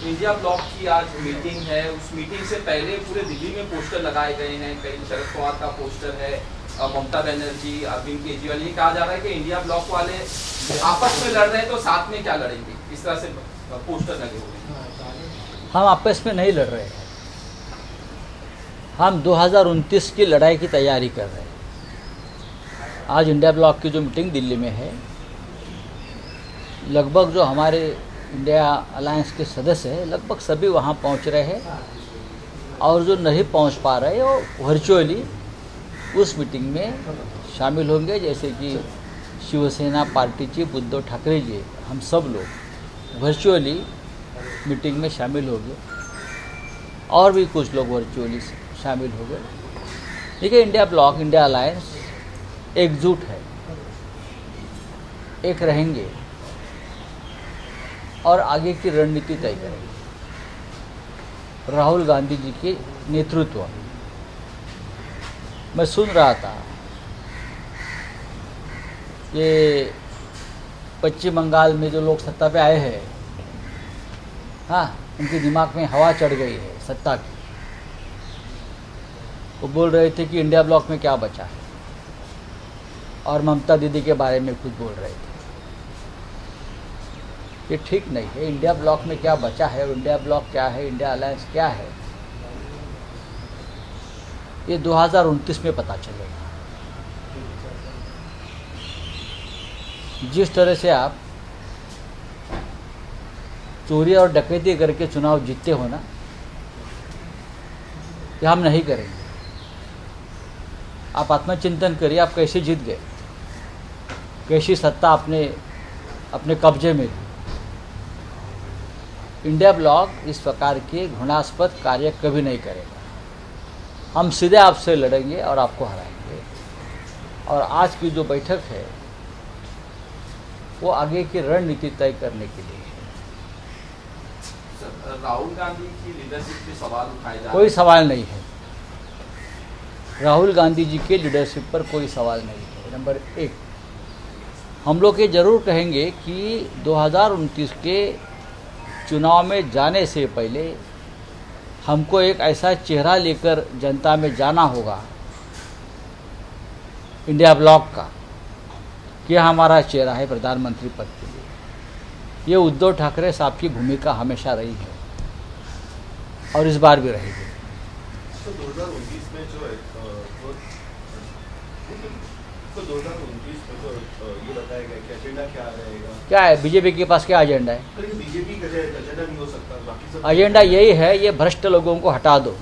India block की आज meeting है, उस मीटिंग से पहले पूरे दिल्ली में पोस्टर लगाए गए हैं। कहीं शरद पवार का पोस्टर है, ममता बनर्जी, अरविंद केजरीवाल। ये कहा जा रहा है कि इंडिया ब्लॉक वाले आपस में लड़ रहे हैं तो साथ में क्या लड़ेंगे, इस तरह से पोस्टर लगे हुए हैं। हम आपस में नहीं लड़ रहे हैं, हम 2029 की लड़ाई की तैयारी कर रहे हैं। आज इंडिया ब्लॉक की जो मीटिंग दिल्ली में है, लगभग जो हमारे इंडिया अलायंस के सदस्य हैं लगभग सभी वहाँ पहुँच रहे हैं, और जो नहीं पहुँच पा रहे हैं वो वर्चुअली उस मीटिंग में शामिल होंगे। जैसे कि शिवसेना पार्टी चीफ उद्धव ठाकरे जी, हम सब लोग वर्चुअली मीटिंग में शामिल होंगे, और भी कुछ लोग वर्चुअली शामिल हो गए। देखिए, इंडिया ब्लॉक, इंडिया अलायंस एकजुट है, एक रहेंगे और आगे की रणनीति तय करेंगे। राहुल गांधी जी के नेतृत्व में मैं सुन रहा था, ये पश्चिम बंगाल में जो लोग सत्ता पे आए हैं, हाँ, उनके दिमाग में हवा चढ़ गई है सत्ता की। वो बोल रहे थे कि इंडिया ब्लॉक में क्या बचा है, और ममता दीदी के बारे में कुछ बोल रहे थे। ये ठीक नहीं है। इंडिया ब्लॉक में क्या बचा है, और इंडिया ब्लॉक क्या है, इंडिया अलायंस क्या है, ये 2029 में पता चलेगा। जिस तरह से आप चोरी और डकैती करके चुनाव जीतते हो ना, ये हम नहीं करेंगे। आप आत्मचिंतन करिए, आप कैसे जीत गए, कैसी सत्ता अपने कब्जे में ली। इंडिया ब्लॉक इस प्रकार के घृणास्पद कार्य कभी नहीं करेगा। हम सीधे आपसे लड़ेंगे और आपको हराएंगे। और आज की जो बैठक है वो आगे की रणनीति तय करने के लिए है। राहुल गांधी की लीडरशिप पे सवाल उठाए जा रहे हैं। कोई सवाल नहीं है, राहुल गांधी जी के लीडरशिप पर कोई सवाल नहीं है। नंबर एक, हम लोग ये जरूर कहेंगे कि 2029 के चुनाव में जाने से पहले हमको एक ऐसा चेहरा लेकर जनता में जाना होगा इंडिया ब्लॉक का, कि हमारा चेहरा है प्रधानमंत्री पद के लिए। ये उद्धव ठाकरे साहब की भूमिका हमेशा रही है और इस बार भी रहेगी। तो 2029 में जो है तो 2029 में जो ये बताया गया कि एजेंडा क्या रहेगा, क्या है बीजेपी के पास, क्या एजेंडा है? बीजेपी का एजेंडा नहीं हो सकता, बाकी सब एजेंडा यही है, ये भ्रष्ट लोगों को हटा दो,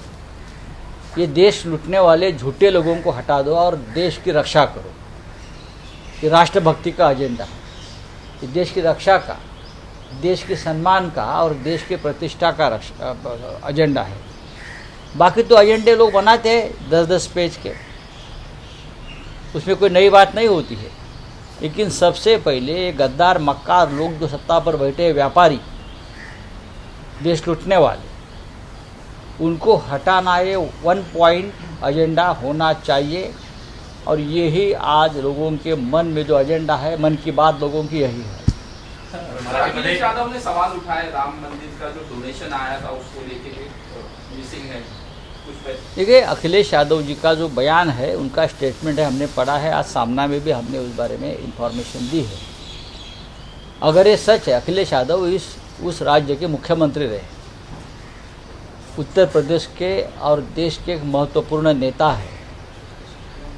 ये देश लूटने वाले झूठे लोगों को हटा दो और देश की रक्षा करो। ये राष्ट्रभक्ति का एजेंडा है, ये देश की रक्षा का, देश के सम्मान का और देश की प्रतिष्ठा का एजेंडा है। बाकी तो एजेंडे लोग बनाते हैं 10-10 पेज के, उसमें कोई नई बात नहीं होती है। लेकिन सबसे पहले ये गद्दार मक्कार लोग जो सत्ता पर बैठे व्यापारी, देश लूटने वाले, उनको हटाना ये 1 पॉइंट एजेंडा होना चाहिए। और यही आज लोगों के मन में जो एजेंडा है, मन की बात लोगों की यही है। अखिलेश यादव ने सवाल उठाए, राम मंदिर का जो डोनेशन आया था उसको लेके मिसिंग है कुछ पैसे। देखिए, अखिलेश यादव जी का जो बयान है, उनका स्टेटमेंट है, हमने पढ़ा है। आज सामना में भी हमने उस बारे में इंफॉर्मेशन दी है। अगर ये सच है, अखिलेश यादव उस राज्य के मुख्यमंत्री रहे, उत्तर प्रदेश के और देश के एक महत्वपूर्ण नेता है।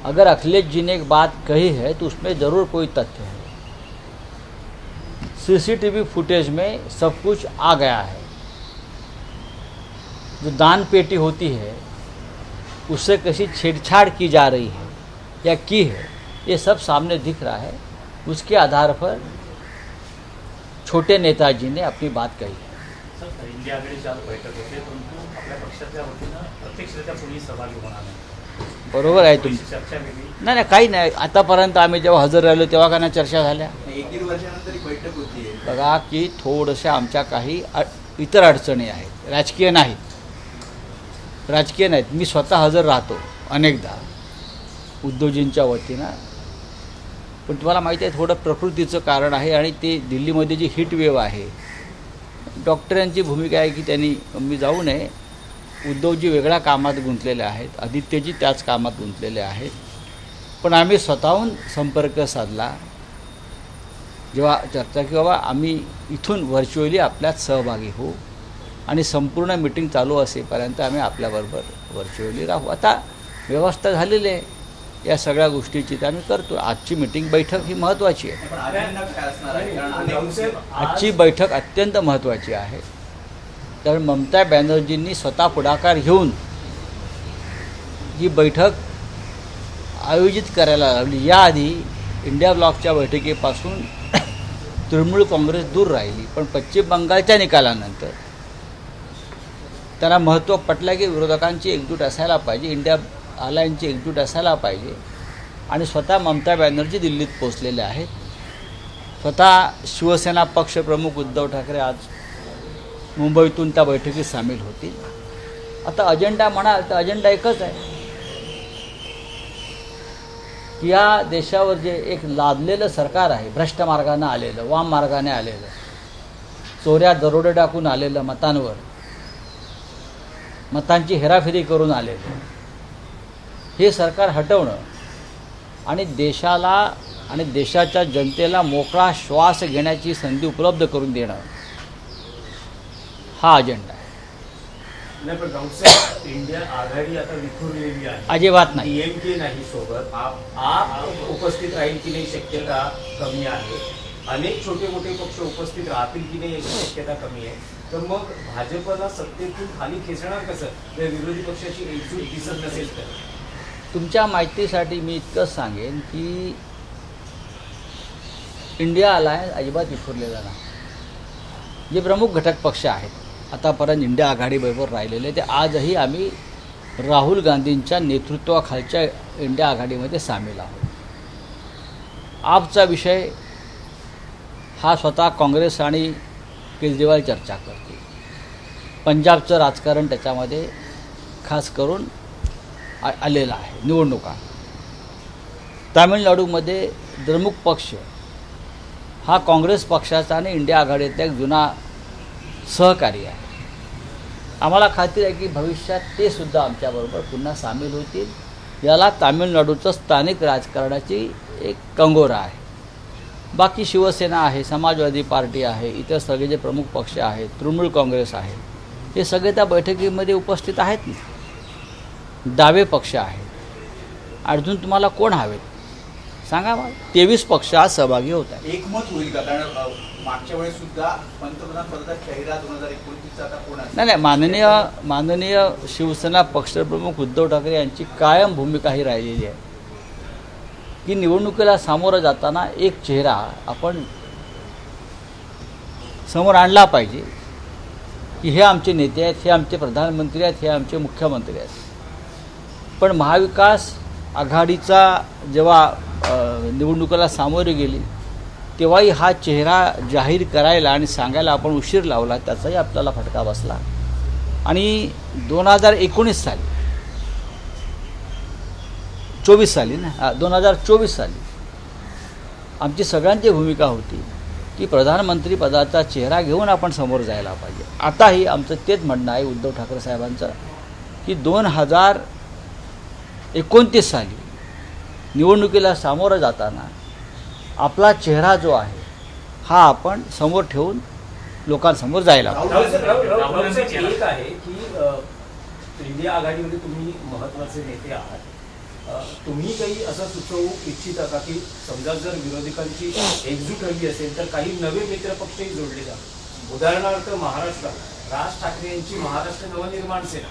अगर अखिलेश जी ने एक बात कही है तो उसमें ज़रूर कोई तथ्य है। सीसीटीवी फुटेज में सब कुछ आ गया है। जो दान पेटी होती है उससे कैसी छेड़छाड़ की जा रही है या की है, ये सब सामने दिख रहा है। उसके आधार पर छोटे नेताजी ने अपनी बात कही है। सर, इंडिया आघाडीची आज बैठक होते, परंतु आपल्या पक्षाच्या वतीनं प्रत्यक्षरित्या कोणी सहभागी होणार नाही, बरोबर आहे तुमची. चर्चा वेगळी. नाही काही नाही, आतापर्यंत आम्ही जेव्हा हजर राहिलो तेव्हा का नाही चर्चा झाल्या. 1-1.5 वर्षानंतर बैठक होती. बघा की थोडंसं आमच्या काही इतर अडचणी आहेत, राजकीय नाहीत. मी स्वतः हजर राहतो अनेकदा उद्योजींच्या वतीनं. पण तुम्हाला माहिती आहे, थोडं प्रकृतीचं कारण आहे आणि ते दिल्लीमध्ये जी हीट वेव्ह आहे डॉक्टरांची भूमिका आहे की त्यांनी मी जाऊ नये. उद्धवजी वेगळ्या कामात गुंतलेले आहेत, आदित्यजी त्याच कामात गुंतलेले आहेत. पण आम्ही स्वतःहून संपर्क साधला जेव्हा चर्चा की बाबा आम्ही इथून व्हर्च्युअली आपल्यात सहभागी होऊ आणि संपूर्ण मीटिंग चालू असेपर्यंत आम्ही आपल्याबरोबर व्हर्च्युअली राहू. आता व्यवस्था झालेली आहे या सगळ्या गोष्टीची, तर आम्ही करतो. आजची मीटिंग बैठक ही महत्त्वाची आहे. पण अजेंडा काय असणार आहे? कारण अनेक आजची बैठक अत्यंत महत्त्वाची आहे. कारण ममता बॅनर्जींनी स्वतः पुढाकार घेऊन ही बैठक आयोजित करायला लावली. याआधी इंडिया ब्लॉकच्या बैठकीपासून तृणमूल काँग्रेस दूर राहिली, पण पश्चिम बंगालच्या निकालानंतर त्यांना महत्त्व पटलं की विरोधकांची एकजूट असायला पाहिजे, इंडिया अलायन्सची एकजूट असायला पाहिजे. आणि स्वतः ममता बॅनर्जी दिल्लीत पोचलेले आहेत. स्वतः शिवसेना पक्षप्रमुख उद्धव ठाकरे आज मुंबईतून त्या बैठकीत सामील होतील. आता अजेंडा म्हणाल तर अजेंडा एकच आहे की या देशावर जे एक लादलेलं सरकार आहे, भ्रष्ट मार्गानं आलेलं, वाम मार्गाने आलेलं, चोऱ्या दरोडे टाकून आलेलं, मतांची हेराफेरी करून आलेलं, हे सरकार हटवणं आणि देशाला आणि देशाच्या जनतेला मोकळा श्वास घेण्याची संधी उपलब्ध करून देणं हा अजेंडा आहे. नाही, पण राऊत इंडिया आघाडी आता विखुरलेली आहे. अजिबात नाही. DMK नाही सोबत, आप उपस्थित राहील की नाही शक्यता कमी आहे. अनेक छोटे मोठे पक्ष उपस्थित राहतील की नाही याची शक्यता कमी आहे. तर मग भाजपला सत्तेतून खाली खेचणार कसं जर विरोधी पक्षाची एकजूट दिसत नसेल तर? तुमच्या माहितीसाठी मी इतकंच सांगेन की इंडिया अलायन्स अजिबात विखुरलेला नाही. जे प्रमुख घटक पक्ष आहेत आतापर्यंत इंडिया आघाडीबरोबर राहिलेले, ते आजही आम्ही राहुल गांधींच्या नेतृत्वाखालच्या इंडिया आघाडीमध्ये सामील आहोत. आपचा विषय हा स्वतः काँग्रेस आणि केजरीवाल चर्चा करते. पंजाबचं राजकारण त्याच्यामध्ये खास करून आलेलं आहे. निवडणुका तामिळनाडूमध्ये द्रमुक पक्ष हा काँग्रेस पक्षाचा आणि इंडिया आघाडीतला एक जुना सहकारी आहे. आम्हाला खात्री आहे की भविष्यात ते सुद्धा आमच्याबरोबर पुन्हा सामील होतील. याला तामिळनाडूचं स्थानिक राजकारणाची एक कंगोरा आहे. बाकी शिवसेना आहे, समाजवादी पार्टी आहे, इतर सगळे जे प्रमुख पक्ष आहेत, तृणमूल काँग्रेस आहे, हे सगळे त्या बैठकीमध्ये उपस्थित आहेत ना. डावे पक्ष आहेत. अजून तुम्हाला कोण हवेत सांगा मला. 23 पक्ष आज सहभागी होत आहेत. एकमत होईल का? कारण मागच्या वेळेस सुद्धा पंतप्रधान पदाचा चेहरा 2029चा आता कोण असेल? नाही, माननीय शिवसेना पक्षप्रमुख उद्धव ठाकरे यांची कायम भूमिका ही राहिलेली आहे की निवडणुकीला सामोरं जाताना एक चेहरा आपण समोर आणला पाहिजे की हे आमचे नेते आहेत, हे आमचे प्रधानमंत्री आहेत, हे आमचे मुख्यमंत्री आहेत. पण महाविकास आघाडीचा जेव्हा निवडणुकीला सामोरे गेली तेव्हाही हा चेहरा जाहीर करायला आणि सांगायला आपण उशीर लावला, त्याचाही आपल्याला फटका बसला. आणि 2024 साली आमची सगळ्यांची भूमिका होती की प्रधानमंत्री पदाचा चेहरा घेऊन आपण समोर जायला पाहिजे. आताही आमचं तेच म्हणणं आहे उद्धव ठाकरे साहेबांचं की 2029 साली निवडणुकीला सामोरं जाताना आपला चेहरा जो आहे हा आपण समोर ठेवून लोकांसमोर जायला राहुल एक आहे की इंडिया आघाडीमध्ये तुम्ही महत्त्वाचे नेते आहात. तुम्ही काही असं सुचवू इच्छिता का की समजा जर विरोधकांची एकजूट हवी असेल तर काही नवे मित्रपक्षही जोडले जातात? उदाहरणार्थ महाराष्ट्रात राज ठाकरे यांची महाराष्ट्र नवनिर्माण सेना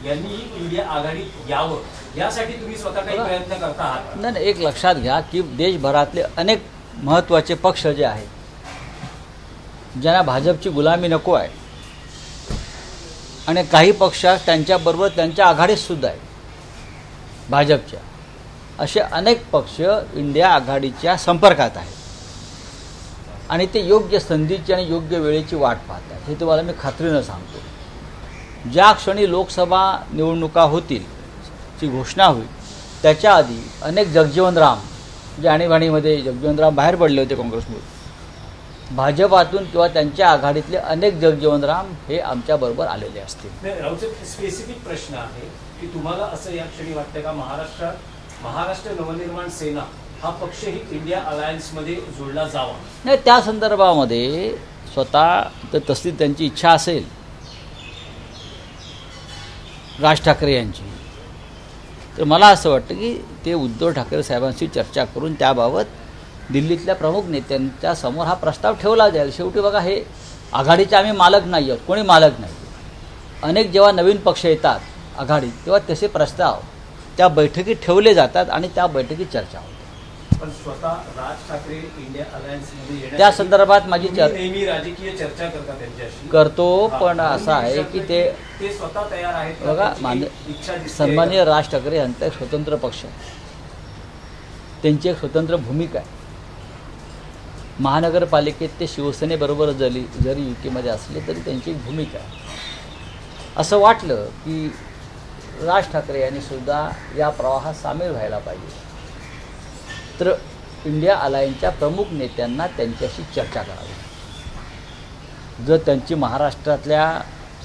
यांनी इंडिया आघाडीत यावं यासाठी तुम्ही स्वतः काही प्रयत्न करता आहात? नाही, एक लक्षात घ्या की देशभरातले अनेक महत्त्वाचे पक्ष जे आहेत ज्यांना भाजपची गुलामी नको आहे आणि काही पक्ष त्यांच्याबरोबर त्यांच्या आघाडीत सुद्धा आहे भाजपच्या, असे अनेक पक्ष इंडिया आघाडीच्या संपर्कात आहेत आणि ते योग्य संधीची आणि योग्य वेळेची वाट पाहत आहेत. हे तुम्हाला मी खात्रीनं सांगतो. ज्या क्षणी लोकसभा निवडणुका होतील ची घोषणा होईल त्याच्या आधी अनेक जगजीवन राम जे आणीबाणीमध्ये जगजीवन राम बाहेर पडले होते काँग्रेसमधून, भाजपातून किंवा त्यांच्या आघाडीतले अनेक जगजीवनराम हे आमच्याबरोबर आलेले असतील. नाही, राऊत स्पेसिफिक प्रश्न आहे की तुम्हाला असं या क्षणी वाटतं का महाराष्ट्र नवनिर्माण सेना हा पक्षही इंडिया अलायन्समध्ये जोडला जावा? नाही, त्या संदर्भामध्ये स्वतः तर तसली त्यांची इच्छा असेल राज ठाकरे यांची, तर मला असं वाटतं की ते उद्धव ठाकरे साहेबांशी चर्चा करून त्याबाबत दिल्लीतल्या प्रमुख नेत्यांच्या समोर हा प्रस्ताव ठेवला जाईल. शेवटी बघा, हे आघाडीचे आम्ही मालक नाही आहोत, कोणी मालक नाही. अनेक जेव्हा नवीन पक्ष येतात आघाडीत तेव्हा तसे प्रस्ताव त्या बैठकीत ठेवले जातात आणि त्या बैठकीत चर्चा होते. पण स्वतः राज ठाकरे इंडिया अलायन्समध्ये येण्यासाठी त्या संदर्भात माझी तुम्ही नेहमी राजकीय चर्चा करता त्यांच्याशी करतो, हा, पण म्हणून असं आहे मी की विचारलं ते स्वतः तयार आहेत का? बघा, त्यांची काही इच्छा दिसते सन्माननीय राज ठाकरे यांचा एक स्वतंत्र पक्ष आहे, त्यांची एक स्वतंत्र भूमिका आहे. महानगरपालिकेत ते शिवसेनेबरोबर जरी युतीमध्ये असले तरी त्यांची एक भूमिका आहे. असं वाटलं की राज ठाकरे यांनी सुद्धा या प्रवाहात सामील व्हायला पाहिजे, तर इंडिया अलायन्सच्या प्रमुख नेत्यांना त्यांच्याशी चर्चा करावी. जर त्यांची महाराष्ट्रातल्या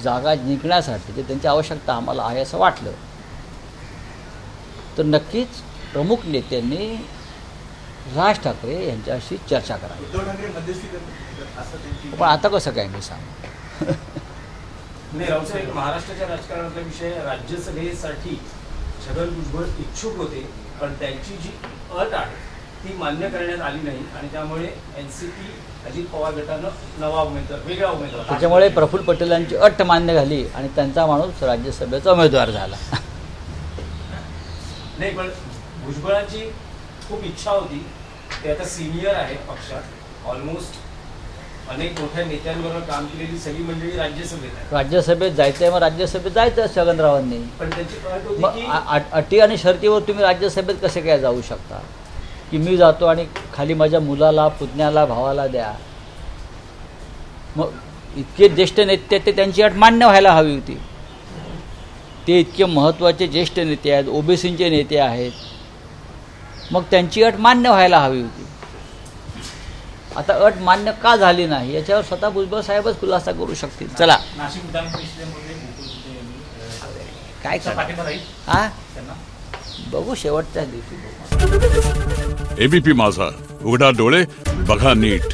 जागा जिंकण्यासाठी जे त्यांची आवश्यकता आम्हाला आहे असं वाटलं तर नक्कीच प्रमुख नेत्यांनी राज ठाकरे यांच्याशी चर्चा करावी. उद्धव ठाकरे मध्यस्थी करतात असं त्यांची पण आता कसं काय मी सांगू? नाही, राऊतसाहेब, महाराष्ट्राच्या राजकारणातला विषय राज्यसभेसाठी छगन भुजबळ इच्छुक होते, पण त्यांची जी अट आहे ती मान्य करण्यात आली नाही आणि त्यामुळे एनसीपी अजित पवार गटानं वेगळा उमेदवार त्याच्यामुळे प्रफुल्ल पटेलांची अट मान्य झाली आणि त्यांचा माणूस राज्यसभेचा उमेदवार झाला. नाही, पण भुजबळांची खूप इच्छा होती. ते आता सिनियर आहेत पक्षात, ऑलमोस्ट अनेक मोठ्या नेत्यांबरोबर काम केलेली सगळी मंडळी राज्यसभेत आहे. राज्यसभेत जायचंय, मग राज्यसभेत जायचं छगनरावांनी. पण त्यांची अट होती मग की अटी आणि शर्तीवर तुम्ही राज्यसभेत कसे काय जाऊ शकता की मी जातो आणि खाली माझ्या मुलाला, पुतण्याला, भावाला द्या? मग इतके ज्येष्ठ नेते ते त्यांची अट मान्य व्हायला हवी होती. ते इतके महत्त्वाचे ज्येष्ठ नेते आहेत, ओबीसीचे नेते आहेत, मग त्यांची अट मान्य व्हायला हवी होती. आता अट मान्य का झाली नाही याच्यावर स्वतः भुजबळ साहेबच खुलासा करू शकतील. चला, नाशिक विधान परिषदेमध्ये गोकुळ गुटे यांनी काय करा, पाठिंबा राहील हा त्यांना. बघू शेवटच्या दिवशी बघू. एबीपी माझा, उघडा डोळे बघा नीट.